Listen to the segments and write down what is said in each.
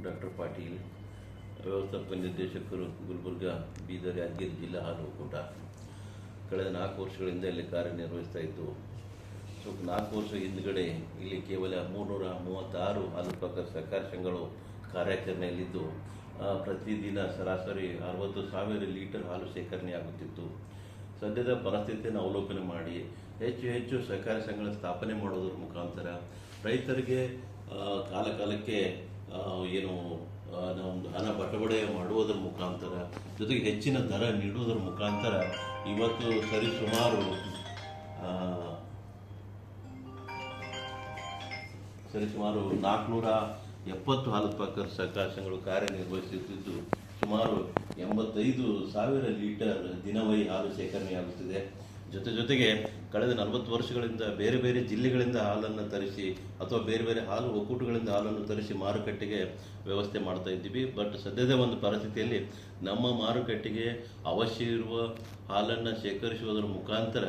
Doctor Patil, ವ್ಯವಸ್ಥಾಪಕ ನಿರ್ದೇಶಕರು, ಗುಲ್ಬರ್ಗಾ, ಬೀದರ್, ಯಾದಗಿರಿ ಜಿಲ್ಲಾ ಹಾಲು ಒಕ್ಕೂಟ. ಕಳೆದ 4 ವರ್ಷಗಳಿಂದ ಇಲ್ಲಿ ಕಾರ್ಯನಿರ್ವಹಿಸ್ತಾ ಇದ್ದು, 4 ವರ್ಷ ಹಿಂದುಗಡೆ ಇಲ್ಲಿ ಕೇವಲ 336 ಹಾಲು ಉತ್ಪಾದಕ ಸಹಕಾರಿ ಸಂಘಗಳು ಕಾರ್ಯಾಚರಣೆಯಲ್ಲಿದ್ದು, ಪ್ರತಿದಿನ ಸರಾಸರಿ 60,000 ಲೀಟರ್ ಹಾಲು ಶೇಖರಣೆ ಆಗುತ್ತಿತ್ತು. ಸದ್ಯದ ಪರಿಸ್ಥಿತಿಯನ್ನು ಅವಲೋಕನ ಮಾಡಿ ಹೆಚ್ಚು ಸಹಕಾರಿ ಸಂಘಗಳ ಸ್ಥಾಪನೆ ಮಾಡೋದ್ರ ಮುಖಾಂತರ ರೈತರಿಗೆ ಕಾಲಕ್ಕೆ ಒಂದು ಹಣ ಬಟವಡೆ ಮಾಡುವುದರ ಮುಖಾಂತರ, ಜೊತೆಗೆ ಹೆಚ್ಚಿನ ದರ ನೀಡುವುದರ ಮುಖಾಂತರ ಇವತ್ತು ಸರಿಸುಮಾರು 470 ಹಾಲು ಉತ್ಪಾದಕರ ಸಹಕಾರಿ ಸಂಘಗಳು ಕಾರ್ಯನಿರ್ವಹಿಸುತ್ತಿದ್ದು, ಸುಮಾರು 85,000 ಲೀಟರ್ ದಿನವೈ ಹಾಲು ಶೇಖರಣೆಯಾಗುತ್ತಿದೆ. ಜೊತೆಗೆ ಕಳೆದ 40 ವರ್ಷಗಳಿಂದ ಬೇರೆ ಬೇರೆ ಜಿಲ್ಲೆಗಳಿಂದ ಹಾಲನ್ನು ತರಿಸಿ ಅಥವಾ ಬೇರೆ ಬೇರೆ ಹಾಲು ಒಕ್ಕೂಟಗಳಿಂದ ಹಾಲನ್ನು ತರಿಸಿ ಮಾರುಕಟ್ಟೆಗೆ ವ್ಯವಸ್ಥೆ ಮಾಡ್ತಾ ಇದ್ದೀವಿ. ಬಟ್ ಸದ್ಯದ ಒಂದು ಪರಿಸ್ಥಿತಿಯಲ್ಲಿ ನಮ್ಮ ಮಾರುಕಟ್ಟೆಗೆ ಅವಶ್ಯ ಇರುವ ಹಾಲನ್ನು ಶೇಖರಿಸುವುದರ ಮುಖಾಂತರ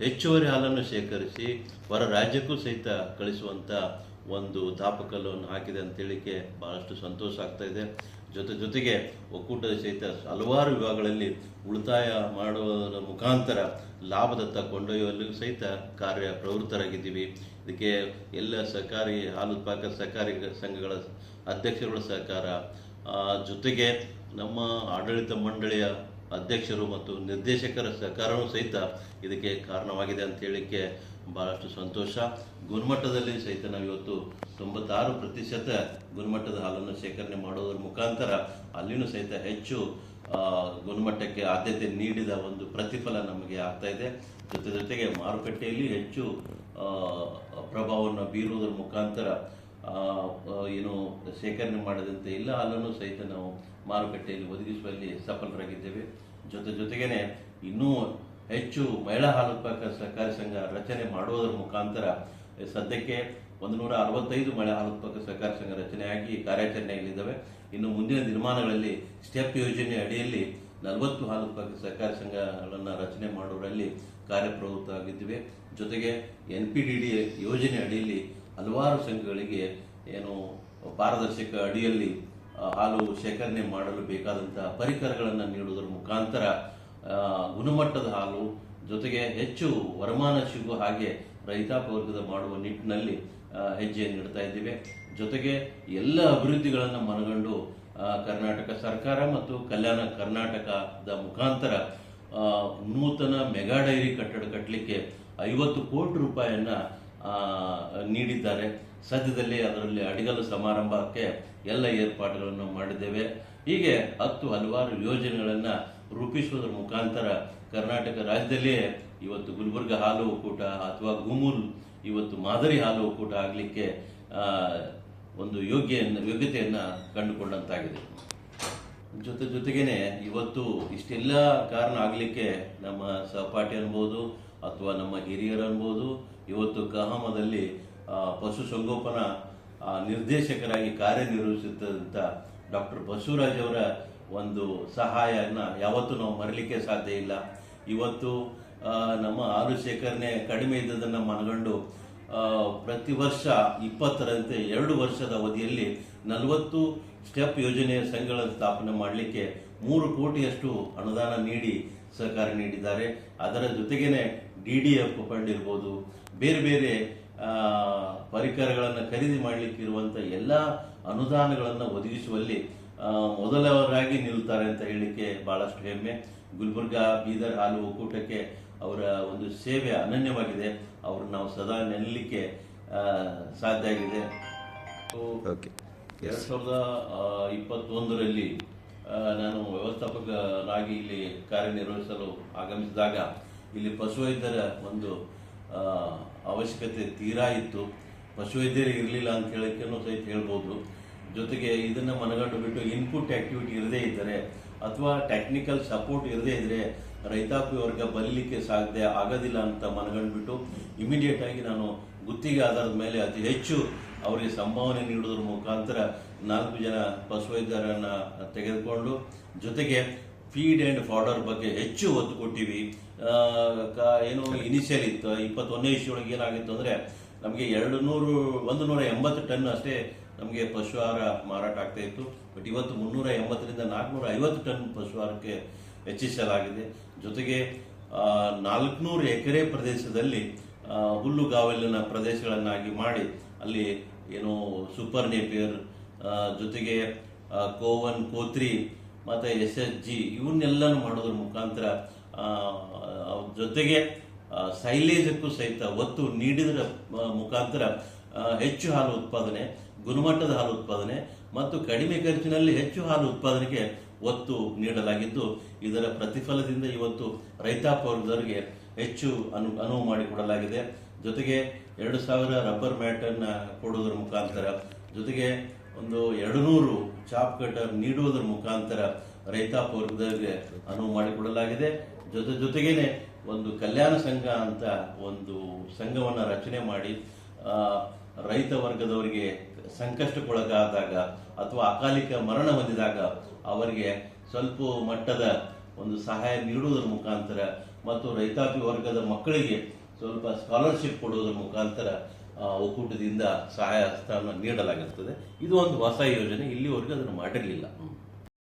ಹೆಚ್ಚುವರಿ ಹಾಲನ್ನು ಶೇಖರಿಸಿ ಹೊರ ರಾಜ್ಯಕ್ಕೂ ಸಹಿತ ಕಳಿಸುವಂಥ ಒಂದು ದಾಪಕಲ್ಲನ್ನು ಹಾಕಿದೆ ಅಂತೇಳಿಕೆ ಭಾಳಷ್ಟು ಸಂತೋಷ ಆಗ್ತಾ ಇದೆ. ಜೊತೆಗೆ ಒಕ್ಕೂಟದ ಸಹಿತ ಹಲವಾರು ವಿಭಾಗಗಳಲ್ಲಿ ಉಳಿತಾಯ ಮಾಡುವುದರ ಮುಖಾಂತರ ಲಾಭದತ್ತ ಕೊಂಡೊಯ್ಯುವಲ್ಲೂ ಸಹಿತ ಪ್ರವೃತ್ತರಾಗಿದ್ದೀವಿ. ಇದಕ್ಕೆ ಎಲ್ಲ ಸಹಕಾರಿ ಹಾಲು ಉತ್ಪಾದಕ ಸಹಕಾರಿ ಸಂಘಗಳ ಅಧ್ಯಕ್ಷರುಗಳ ಸಹಕಾರ, ಜೊತೆಗೆ ನಮ್ಮ ಆಡಳಿತ ಮಂಡಳಿಯ ಅಧ್ಯಕ್ಷರು ಮತ್ತು ನಿರ್ದೇಶಕರ ಸಹಕಾರವೂ ಸಹಿತ ಇದಕ್ಕೆ ಕಾರಣವಾಗಿದೆ ಅಂತ ಹೇಳಿಕ್ಕೆ ಭಾಳಷ್ಟು ಸಂತೋಷ. ಗುಣಮಟ್ಟದಲ್ಲಿ ಸಹಿತ ನಾವು ಇವತ್ತು 96% ಗುಣಮಟ್ಟದ ಹಾಲನ್ನು ಶೇಖರಣೆ ಮಾಡೋದ್ರ ಮುಖಾಂತರ ಅಲ್ಲಿನೂ ಸಹಿತ ಹೆಚ್ಚು ಗುಣಮಟ್ಟಕ್ಕೆ ಆದ್ಯತೆ ನೀಡಿದ ಒಂದು ಪ್ರತಿಫಲ ನಮಗೆ ಆಗ್ತಾ ಇದೆ. ಜೊತೆಗೆ ಮಾರುಕಟ್ಟೆಯಲ್ಲಿ ಹೆಚ್ಚು ಪ್ರಭಾವವನ್ನು ಬೀರುವುದರ ಮುಖಾಂತರ ಶೇಖರಣೆ ಮಾಡದಂತೆ ಎಲ್ಲ ಹಾಲನ್ನು ಸಹಿತ ನಾವು ಮಾರುಕಟ್ಟೆಯಲ್ಲಿ ಒದಗಿಸುವಲ್ಲಿ ಸಫಲರಾಗಿದ್ದೇವೆ. ಜೊತೆಗೇನೆ ಇನ್ನೂ ಹೆಚ್ಚು ಮಹಿಳಾ ಹಾಲು ಉತ್ಪಾದಕ ಸಹಕಾರಿ ಸಂಘ ರಚನೆ ಮಾಡುವುದರ ಮುಖಾಂತರ ಸದ್ಯಕ್ಕೆ 165 ಮಹಿಳಾ ಹಾಲು ಉತ್ಪಾದಕ ಸಹಕಾರಿ ಸಂಘ ರಚನೆಯಾಗಿ ಕಾರ್ಯಾಚರಣೆಯಲ್ಲಿದ್ದಾವೆ. ಇನ್ನು ಮುಂದಿನ ದಿನಮಾನಗಳಲ್ಲಿ ಸ್ಟೆಪ್ ಯೋಜನೆ ಅಡಿಯಲ್ಲಿ 40 ಹಾಲು ಉತ್ಪಾದಕ ಸಹಕಾರಿ ಸಂಘಗಳನ್ನು ರಚನೆ ಮಾಡುವಲ್ಲಿ ಕಾರ್ಯಪ್ರವೃತ್ತವಾಗಿದ್ದೇವೆ. ಜೊತೆಗೆ NPDD ಯೋಜನೆ ಅಡಿಯಲ್ಲಿ ಹಲವಾರು ಸಂಘಗಳಿಗೆ ಪಾರದರ್ಶಕ ಅಡಿಯಲ್ಲಿ ಹಾಲು ಶೇಖರಣೆ ಮಾಡಲು ಬೇಕಾದಂತಹ ಪರಿಕರಗಳನ್ನು ನೀಡುವುದರ ಮುಖಾಂತರ ಗುಣಮಟ್ಟದ ಹಾಲು, ಜೊತೆಗೆ ಹೆಚ್ಚು ವರಮಾನ ಸಿಗುವ ಹಾಗೆ ರೈತಾಪಿ ವರ್ಗದ ಮಾಡುವ ನಿಟ್ಟಿನಲ್ಲಿ ಹೆಜ್ಜೆಯನ್ನು ನೀಡ್ತಾ ಇದ್ದೀವಿ. ಜೊತೆಗೆ ಎಲ್ಲ ಅಭಿವೃದ್ಧಿಗಳನ್ನು ಮನಗಂಡು ಕರ್ನಾಟಕ ಸರ್ಕಾರ ಮತ್ತು ಕಲ್ಯಾಣ ಕರ್ನಾಟಕದ ಮುಖಾಂತರ ನೂತನ ಮೆಗಾ ಡೈರಿ ಕಟ್ಟಡ ಕಟ್ಟಲಿಕ್ಕೆ 50 ಕೋಟಿ ರೂಪಾಯಿಯನ್ನ ನೀಡಿದ್ದಾರೆ. ಸದ್ಯದಲ್ಲೇ ಅದರಲ್ಲಿ ಅಡಿಗಲ್ಲು ಸಮಾರಂಭಕ್ಕೆ ಎಲ್ಲ ಏರ್ಪಾಡುಗಳನ್ನು ಮಾಡಿದ್ದೇವೆ. ಹೀಗೆ ಹಲವಾರು ಯೋಜನೆಗಳನ್ನು ರೂಪಿಸುವುದರ ಮುಖಾಂತರ ಕರ್ನಾಟಕ ರಾಜ್ಯದಲ್ಲಿಯೇ ಇವತ್ತು ಗುಲ್ಬರ್ಗ ಹಾಲು ಒಕ್ಕೂಟ ಅಥವಾ ಗುಮೂಲ್ ಇವತ್ತು ಮಾದರಿ ಹಾಲು ಒಕ್ಕೂಟ ಆಗಲಿಕ್ಕೆ ಒಂದು ಯೋಗ್ಯತೆಯನ್ನು ಕಂಡುಕೊಂಡಂತಾಗಿದೆ. ಜೊತೆಗೇನೆ ಇವತ್ತು ಇಷ್ಟೆಲ್ಲ ಕಾರಣ ಆಗಲಿಕ್ಕೆ ನಮ್ಮ ಸಹಪಾಠಿ ಅನ್ಬೋದು ಅಥವಾ ನಮ್ಮ ಹಿರಿಯರು ಅನ್ಬೋದು, ಇವತ್ತು ಕಹಾಮದಲ್ಲಿ ಪಶುಸಂಗೋಪನಾ ನಿರ್ದೇಶಕರಾಗಿ ಕಾರ್ಯನಿರ್ವಹಿಸುತ್ತಿದ್ದಂಥ ಡಾಕ್ಟರ್ ಬಸವರಾಜ್ ಅವರ ಒಂದು ಸಹಾಯನ ಯಾವತ್ತೂ ನಾವು ಮರಲಿಕ್ಕೆ ಸಾಧ್ಯ ಇಲ್ಲ. ಇವತ್ತು ನಮ್ಮ ಹಾಲು ಶೇಖರಣೆ ಕಡಿಮೆ ಇದ್ದದನ್ನು ಮನಗಂಡು ಪ್ರತಿ ವರ್ಷ 20ರಂತೆ 2 ವರ್ಷದ ಅವಧಿಯಲ್ಲಿ 40 ಸ್ಟೆಪ್ ಯೋಜನೆಯ ಸಂಘಗಳನ್ನು ಸ್ಥಾಪನೆ ಮಾಡಲಿಕ್ಕೆ 3 ಕೋಟಿಯಷ್ಟು ಅನುದಾನ ನೀಡಿ ಸಹಕಾರ ನೀಡಿದ್ದಾರೆ. ಅದರ ಜೊತೆಗೇನೆ DDF ಫಂಡ್ ಇರ್ಬೋದು, ಬೇರೆ ಬೇರೆ ಪರಿಕರಗಳನ್ನು ಖರೀದಿ ಮಾಡಲಿಕ್ಕೆ ಇರುವಂಥ ಎಲ್ಲ ಅನುದಾನಗಳನ್ನು ಒದಗಿಸುವಲ್ಲಿ ಮೊದಲವರಾಗಿ ನಿಲ್ತಾರೆ ಅಂತ ಹೇಳಲಿಕ್ಕೆ ಬಹಳಷ್ಟು ಹೆಮ್ಮೆ. ಗುಲ್ಬರ್ಗಾ, ಬೀದರ್ ಹಾಲು ಒಕ್ಕೂಟಕ್ಕೆ ಅವರ ಒಂದು ಸೇವೆ ಅನನ್ಯವಾಗಿದೆ. ಅವ್ರನ್ನ ನಾವು ಸದಾ ನೆನಲಿಕ್ಕೆ ಸಾಧ್ಯ ಆಗಿದೆ. 2021ರಲ್ಲಿ ನಾನು ವ್ಯವಸ್ಥಾಪಕನಾಗಿ ಇಲ್ಲಿ ಕಾರ್ಯನಿರ್ವಹಿಸಲು ಆಗಮಿಸಿದಾಗ ಇಲ್ಲಿ ಪಶುವೈದ್ಯರ ಒಂದು ಅವಶ್ಯಕತೆ ತೀರಾ ಇತ್ತು. ಪಶುವೈದ್ಯರು ಇರಲಿಲ್ಲ ಅಂತ ಹೇಳೋಕ್ಕೂ ಸಹಿತ ಹೇಳ್ಬೋದು. ಜೊತೆಗೆ ಇದನ್ನು ಮನಗಂಡು ಬಿಟ್ಟು ಇನ್ಪುಟ್ ಆಕ್ಟಿವಿಟಿ ಇರದೇ ಇದ್ದರೆ ಅಥವಾ ಟೆಕ್ನಿಕಲ್ ಸಪೋರ್ಟ್ ಇರದೇ ಇದ್ದರೆ ರೈತಾಪಿ ವರ್ಗ ಬರಲಿಕ್ಕೆ ಸಾಧ್ಯ ಆಗೋದಿಲ್ಲ ಅಂತ ಮನಗಂಡುಬಿಟ್ಟು ಇಮಿಡಿಯೇಟ್ ಆಗಿ ನಾನು ಗುತ್ತಿಗೆ ಆಧಾರದ ಮೇಲೆ ಅತಿ ಹೆಚ್ಚು ಅವರಿಗೆ ಸಂಭಾವನೆ ನೀಡುವುದರ ಮುಖಾಂತರ 4 ಜನ ಪಶುವೈದ್ಯರನ್ನು ತೆಗೆದುಕೊಂಡು, ಜೊತೆಗೆ ಫೀಡ್ ಆ್ಯಂಡ್ ಫಾಡರ್ ಬಗ್ಗೆ ಹೆಚ್ಚು ಒತ್ತು ಕೊಟ್ಟಿವಿ. ಇನಿಷಿಯಲ್ ಇತ್ತು 21ನೇ ಇಸ್ವಿಯೊಳಗೆ ಏನಾಗಿತ್ತು ಅಂದರೆ ನಮಗೆ 180 ಟನ್ ಅಷ್ಟೇ ನಮಗೆ ಪಶು ಆಹಾರ ಮಾರಾಟ ಆಗ್ತಾ ಇತ್ತು. ಬಟ್ ಇವತ್ತು 380ರಿಂದ 450 ಟನ್ ಪಶು ಆಹಾರಕ್ಕೆ ಹೆಚ್ಚಿಸಲಾಗಿದೆ. ಜೊತೆಗೆ 400 ಎಕರೆ ಪ್ರದೇಶದಲ್ಲಿ ಹುಲ್ಲುಗಾವಲಿನ ಪ್ರದೇಶಗಳನ್ನಾಗಿ ಮಾಡಿ ಅಲ್ಲಿ ಏನು ಸೂಪರ್ ನೇಪಿಯರ್ ಜೊತೆಗೆ ಕೋವನ್, ಕೋತ್ರಿ ಮತ್ತು SSG ಇವನ್ನೆಲ್ಲನೂ ಮಾಡೋದ್ರ ಮುಖಾಂತರ ಜೊತೆಗೆ ಸೈಲೇಜಕ್ಕೂ ಸಹಿತ ಒತ್ತು ನೀಡಿದ್ರ ಮುಖಾಂತರ ಹೆಚ್ಚು ಹಾಲು ಉತ್ಪಾದನೆ, ಗುಣಮಟ್ಟದ ಹಾಲು ಉತ್ಪಾದನೆ ಮತ್ತು ಕಡಿಮೆ ಖರ್ಚಿನಲ್ಲಿ ಹೆಚ್ಚು ಹಾಲು ಉತ್ಪಾದನೆಗೆ ಒತ್ತು ನೀಡಲಾಗಿದ್ದು, ಇದರ ಪ್ರತಿಫಲದಿಂದ ಇವತ್ತು ರೈತಾಪಿ ವರ್ಗದವರಿಗೆ ಹೆಚ್ಚು ಅನುವು ಮಾಡಿಕೊಡಲಾಗಿದೆ. ಜೊತೆಗೆ 2000 ರಬ್ಬರ್ ಮ್ಯಾಟನ್ನು ಕೊಡುವುದರ ಮುಖಾಂತರ, ಜೊತೆಗೆ ಒಂದು 200 ಚಾಪ್ ಕಟರ್ ನೀಡುವುದರ ಮುಖಾಂತರ ರೈತಾಪಿ ವರ್ಗದವರಿಗೆ ಅನುವು ಮಾಡಿಕೊಡಲಾಗಿದೆ. ಜೊತೆಗೇನೆ ಒಂದು ಕಲ್ಯಾಣ ಸಂಘ ಅಂತ ಒಂದು ಸಂಘವನ್ನು ರಚನೆ ಮಾಡಿ ರೈತ ವರ್ಗದವರಿಗೆ ಸಂಕಷ್ಟಕ್ಕೊಳಗಾದಾಗ ಅಥವಾ ಅಕಾಲಿಕ ಮರಣ ಹೊಂದಿದಾಗ ಅವರಿಗೆ ಸ್ವಲ್ಪ ಮಟ್ಟದ ಒಂದು ಸಹಾಯ ನೀಡುವುದರ ಮುಖಾಂತರ ಮತ್ತು ರೈತಾಪಿ ವರ್ಗದ ಮಕ್ಕಳಿಗೆ ಸ್ವಲ್ಪ ಸ್ಕಾಲರ್ಶಿಪ್ ಕೊಡುವುದರ ಮುಖಾಂತರ ಒಕ್ಕೂಟದಿಂದ ಸಹಾಯ ಹಸ್ತವನ್ನು ನೀಡಲಾಗುತ್ತದೆ. ಇದು ಒಂದು ಹೊಸ ಯೋಜನೆ, ಇಲ್ಲಿವರೆಗೂ ಅದನ್ನು ಮಾಡಿರಲಿಲ್ಲ.